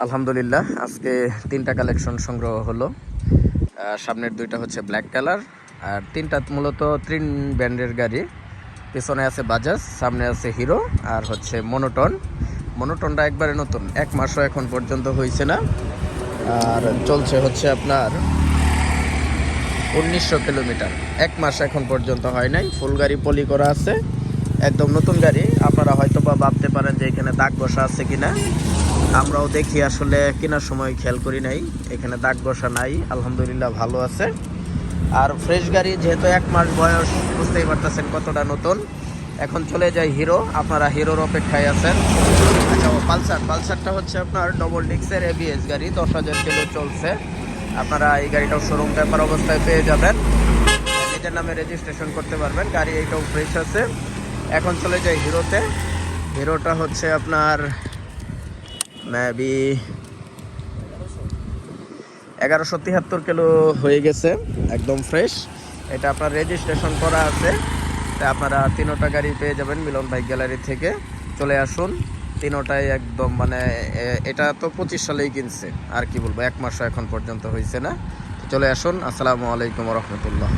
আলহামদুলিল্লাহ, আজকে 3টা কালেকশন সংগ্রহ হলো। সামনের 2টা হচ্ছে ব্ল্যাক কালার, আর 3টা মূলত 3 ব্র্যান্ডের গাড়ি। পিছনে আছে বাজাজ, সামনে আছে হিরো, আর হচ্ছে মনোটনটা একবারে নতুন, 1 মাসও এখন পর্যন্ত হয়েছে না। আর চলছে হচ্ছে আপনার 1900 কিলোমিটার, 1 মাস এখন পর্যন্ত হয় নাই। ফুল গাড়ি পলি করা আছে, একদম নতুন গাড়ি। আপনারা হয়তো বা ভাবতে পারেন যে এখানে দাগ বসা আছে কিনা, আমরাও দেখি, আসলে কেনার সময় খেয়াল করি নাই। এখানে দাগ বসা নাই, আলহামদুলিল্লাহ ভালো আছে। আর ফ্রেশ গাড়ি যেহেতু 1 মাস বয়স, বুঝতেই পারতেছেন কতটা নতুন। এখন চলে যায় হিরো, আপনারা হিরোর অপেক্ষায় আছেন। আচ্ছা, পালসারটা হচ্ছে আপনার ডবল ডিক্সের এবিএস গাড়ি, 10,000 কিলো চলছে। আপনারা এই গাড়িটাও শোরুম পেপার অবস্থায় পেয়ে যাবেন, নিজের নামে রেজিস্ট্রেশন করতে পারবেন। গাড়ি এইটাও ফ্রেশ আছে। এখন চলে যায় হিরোতে। হিরোটা হচ্ছে আপনার মেবি 1173 কিলো হয়ে গেছে, একদম ফ্রেশ। এটা আপনার রেজিস্ট্রেশন করা আছে। তাই আপনারা 3টা গাড়ি পেয়ে যাবেন মিলন বাইক গ্যালারি থেকে। চলে আসুন, 3টাই একদম মানে এটা তো 25 সালেই কিনছে, আর কি বলবো, 1 মাসও এখন পর্যন্ত হয়েছে না। চলে আসুন। আসসালামু আলাইকুম রহমতুল্লাহ।